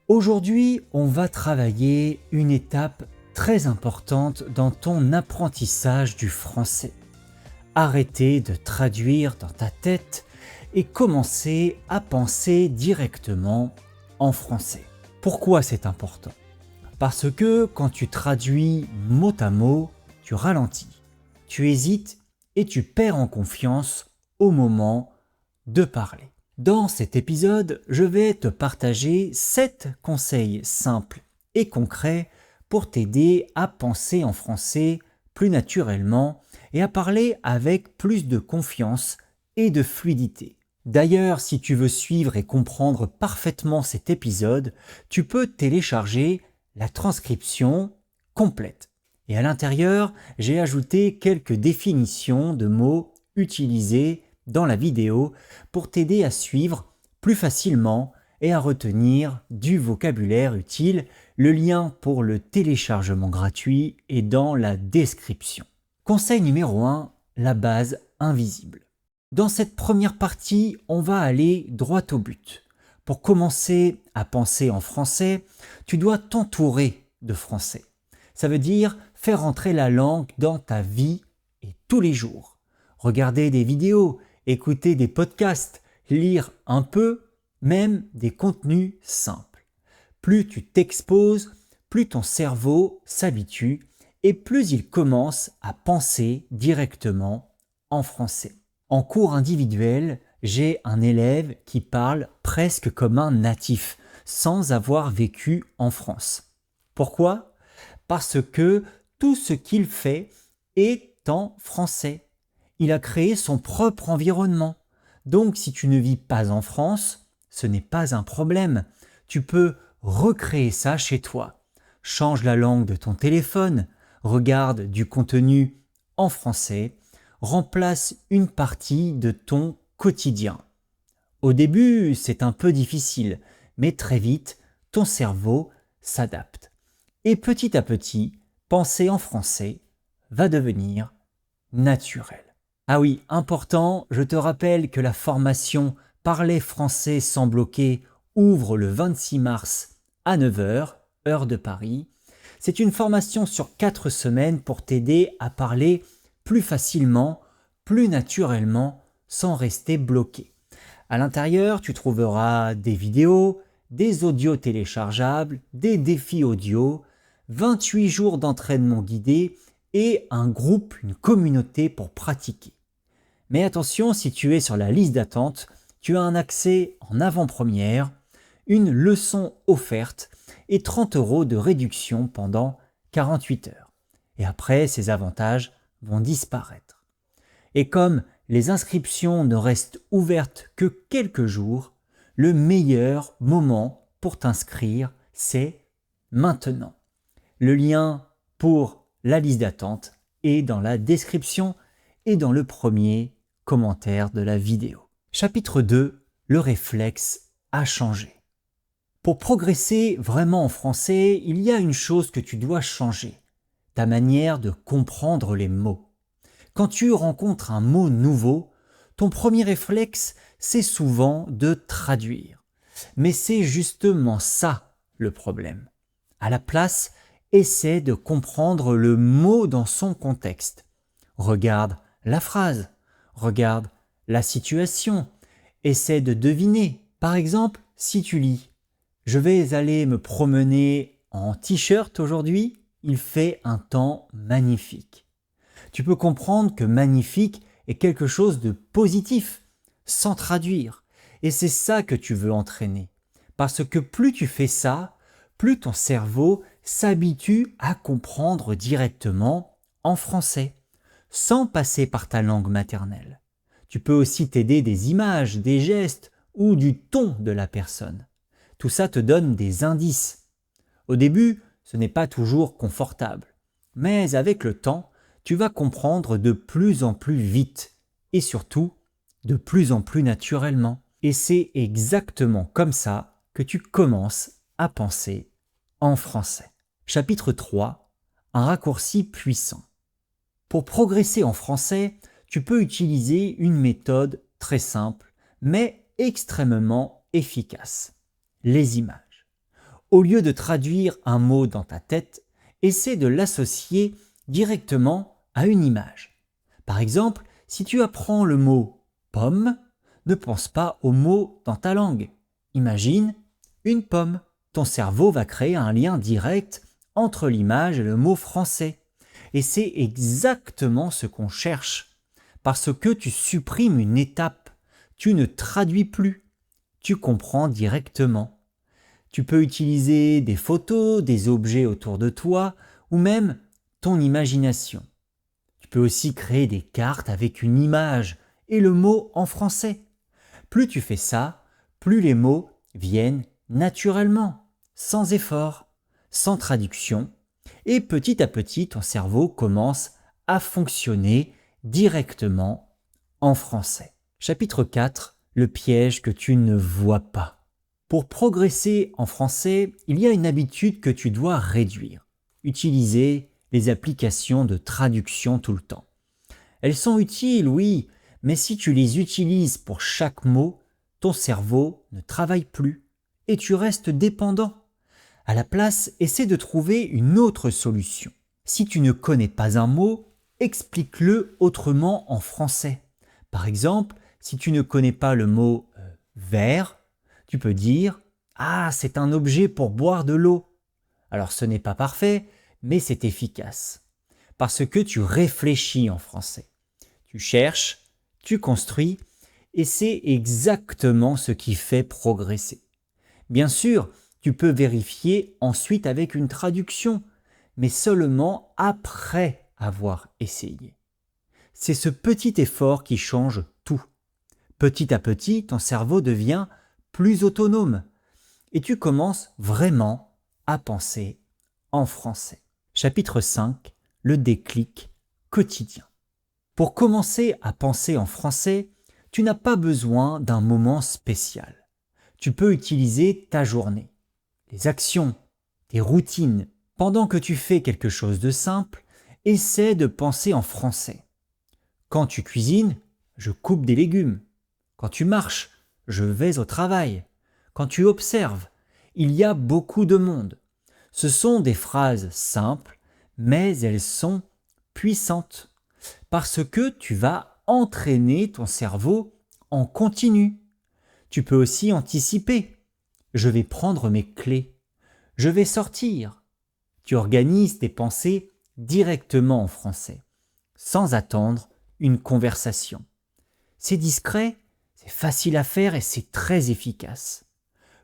Aujourd'hui, on va travailler une étape très importante dans ton apprentissage du français. Arrêter de traduire dans ta tête et commencer à penser directement en français. Pourquoi c'est important? Parce que quand tu traduis mot à mot, tu ralentis, tu hésites et tu perds en confiance au moment de parler. Dans cet épisode, je vais te partager 7 conseils simples et concrets pour t'aider à penser en français plus naturellement et à parler avec plus de confiance et de fluidité. D'ailleurs, si tu veux suivre et comprendre parfaitement cet épisode, tu peux télécharger la transcription complète. Et à l'intérieur, j'ai ajouté quelques définitions de mots utilisés dans la vidéo pour t'aider à suivre plus facilement et à retenir du vocabulaire utile. Le lien pour le téléchargement gratuit est dans la description. Conseil numéro 1, la base invisible. Dans cette première partie, on va aller droit au but. Pour commencer à penser en français, tu dois t'entourer de français. Ça veut dire faire entrer la langue dans ta vie et tous les jours. Regarder des vidéos, écouter des podcasts, lire un peu, même des contenus simples. Plus tu t'exposes, plus ton cerveau s'habitue et plus il commence à penser directement en français. En cours individuel, j'ai un élève qui parle presque comme un natif, sans avoir vécu en France. Pourquoi? Parce que tout ce qu'il fait est en français. Il a créé son propre environnement. Donc si tu ne vis pas en France, ce n'est pas un problème. Tu peux recréer ça chez toi. Change la langue de ton téléphone, regarde du contenu en français, remplace une partie de ton quotidien. Au début, c'est un peu difficile, mais très vite, ton cerveau s'adapte. Et petit à petit, penser en français va devenir naturel. Ah oui, important, je te rappelle que la formation Parler français sans bloquer ouvre le 26 mars à 9 h, heure de Paris. C'est une formation sur 4 semaines pour t'aider à parler plus facilement, plus naturellement, sans rester bloqué. À l'intérieur, tu trouveras des vidéos, des audios téléchargeables, des défis audio, 28 jours d'entraînement guidé et un groupe, une communauté pour pratiquer. Mais attention, si tu es sur la liste d'attente, tu as un accès en avant-première, une leçon offerte et 30 € de réduction pendant 48 heures. Et après, ces avantages vont disparaître. Et comme les inscriptions ne restent ouvertes que quelques jours, le meilleur moment pour t'inscrire, c'est maintenant. Le lien pour la liste d'attente est dans la description et dans le premier commentaire de la vidéo. Chapitre 2, le réflexe a changé. Pour progresser vraiment en français, il y a une chose que tu dois changer, ta manière de comprendre les mots. Quand tu rencontres un mot nouveau, ton premier réflexe, c'est souvent de traduire. Mais c'est justement ça le problème. À la place, essaie de comprendre le mot dans son contexte. Regarde la phrase, regarde la situation, essaie de deviner. Par exemple, si tu lis « Je vais aller me promener en t-shirt aujourd'hui, il fait un temps magnifique ». Tu peux comprendre que magnifique est quelque chose de positif, sans traduire. Et c'est ça que tu veux entraîner. Parce que plus tu fais ça, plus ton cerveau s'habitue à comprendre directement en français, sans passer par ta langue maternelle. Tu peux aussi t'aider des images, des gestes ou du ton de la personne. Tout ça te donne des indices. Au début, ce n'est pas toujours confortable. Mais avec le temps, tu vas comprendre de plus en plus vite et surtout de plus en plus naturellement. Et c'est exactement comme ça que tu commences à penser en français. Chapitre 3. Un raccourci puissant. Pour progresser en français, tu peux utiliser une méthode très simple, mais extrêmement efficace. Les images. Au lieu de traduire un mot dans ta tête, essaie de l'associer directement à une image. Par exemple, si tu apprends le mot pomme, ne pense pas au mot dans ta langue. Imagine une pomme. Ton cerveau va créer un lien direct entre l'image et le mot français. Et c'est exactement ce qu'on cherche. Parce que tu supprimes une étape. Tu ne traduis plus. Tu comprends directement. Tu peux utiliser des photos, des objets autour de toi ou même ton imagination. Tu peux aussi créer des cartes avec une image et le mot en français. Plus tu fais ça, plus les mots viennent naturellement, sans effort, sans traduction, et petit à petit ton cerveau commence à fonctionner directement en français. Chapitre 4, le piège que tu ne vois pas. Pour progresser en français, il y a une habitude que tu dois réduire. Utiliser les applications de traduction tout le temps. Elles sont utiles, oui, mais si tu les utilises pour chaque mot, ton cerveau ne travaille plus et tu restes dépendant. À la place, essaie de trouver une autre solution. Si tu ne connais pas un mot, explique-le autrement en français. Par exemple, si tu ne connais pas le mot verre, tu peux dire « Ah, c'est un objet pour boire de l'eau ». Alors ce n'est pas parfait, mais c'est efficace. Parce que tu réfléchis en français. Tu cherches, tu construis, et c'est exactement ce qui fait progresser. Bien sûr, tu peux vérifier ensuite avec une traduction, mais seulement après avoir essayé. C'est ce petit effort qui change tout. Petit à petit, ton cerveau devient plus autonome et tu commences vraiment à penser en français. Chapitre 5, le déclic quotidien. Pour commencer à penser en français, tu n'as pas besoin d'un moment spécial. Tu peux utiliser ta journée, les actions, tes routines. Pendant que tu fais quelque chose de simple, essaie de penser en français. Quand tu cuisines, je coupe des légumes. Quand tu marches, je vais au travail. Quand tu observes, il y a beaucoup de monde. Ce sont des phrases simples, mais elles sont puissantes parce que tu vas entraîner ton cerveau en continu. Tu peux aussi anticiper. Je vais prendre mes clés. Je vais sortir. Tu organises tes pensées directement en français, sans attendre une conversation. C'est discret, c'est facile à faire et c'est très efficace.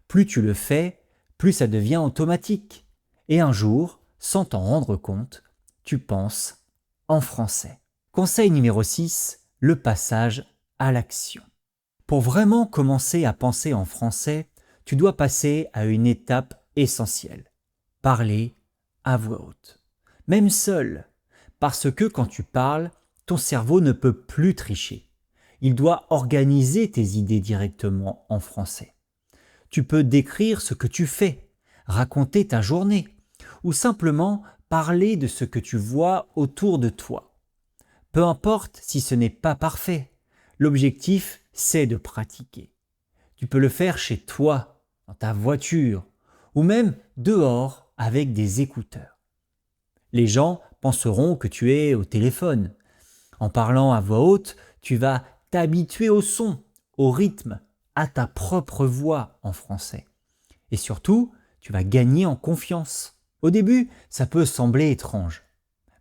Plus tu le fais, plus ça devient automatique. Et un jour, sans t'en rendre compte, tu penses en français. Conseil numéro 6, le passage à l'action. Pour vraiment commencer à penser en français, tu dois passer à une étape essentielle. Parler à voix haute. Même seul, parce que quand tu parles, ton cerveau ne peut plus tricher. Il doit organiser tes idées directement en français. Tu peux décrire ce que tu fais, raconter ta journée, ou simplement parler de ce que tu vois autour de toi. Peu importe si ce n'est pas parfait, l'objectif c'est de pratiquer. Tu peux le faire chez toi, dans ta voiture, ou même dehors avec des écouteurs. Les gens penseront que tu es au téléphone. En parlant à voix haute, tu vas t'habituer au son, au rythme, à ta propre voix en français. Et surtout, tu vas gagner en confiance. Au début, ça peut sembler étrange,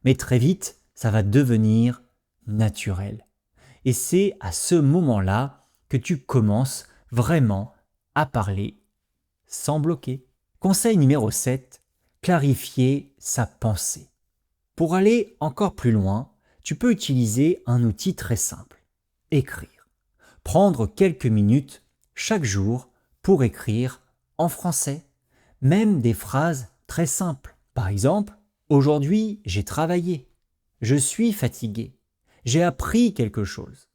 mais très vite, ça va devenir naturel. Et c'est à ce moment-là que tu commences vraiment à parler sans bloquer. Conseil numéro 7, clarifier sa pensée. Pour aller encore plus loin, tu peux utiliser un outil très simple, écrire. Prendre quelques minutes chaque jour pour écrire en français, même des phrases très simples. Par exemple, aujourd'hui, j'ai travaillé, je suis fatigué, j'ai appris quelque chose.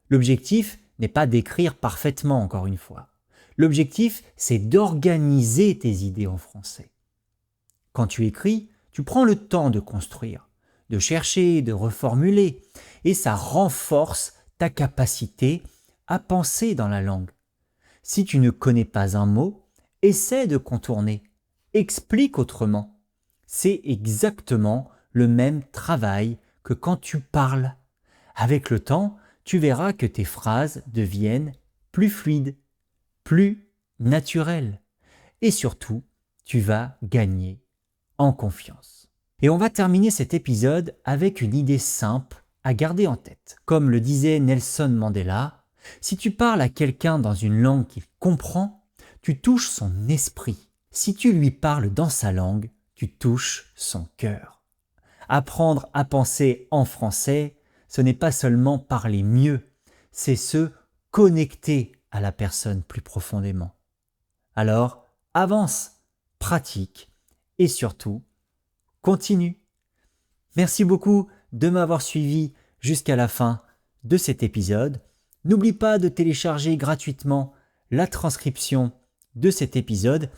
L'objectif n'est pas d'écrire parfaitement, encore une fois. L'objectif, c'est d'organiser tes idées en français. Quand tu écris, tu prends le temps de construire, de chercher, de reformuler, et ça renforce ta capacité à penser dans la langue. Si tu ne connais pas un mot, essaie de contourner, explique autrement. C'est exactement le même travail que quand tu parles. Avec le temps, tu verras que tes phrases deviennent plus fluides, plus naturelles. Et surtout, tu vas gagner en confiance. Et on va terminer cet épisode avec une idée simple à garder en tête. Comme le disait Nelson Mandela, si tu parles à quelqu'un dans une langue qu'il comprend, tu touches son esprit. Si tu lui parles dans sa langue, tu touches son cœur. Apprendre à penser en français, ce n'est pas seulement parler mieux, c'est se connecter à la personne plus profondément. Alors, avance, pratique et surtout, continue. Merci beaucoup de m'avoir suivi jusqu'à la fin de cet épisode. N'oublie pas de télécharger gratuitement la transcription de cet épisode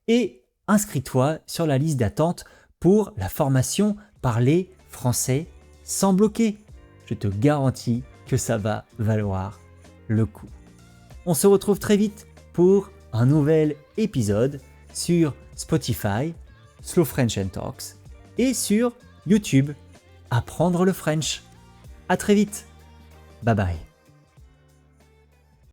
et inscris-toi sur la liste d'attente pour la formation Parler français sans bloquer. Je te garantis que ça va valoir le coup. On se retrouve très vite pour un nouvel épisode sur Spotify, Slow French and Talks et sur YouTube, Apprendre le French. À très vite. Bye bye.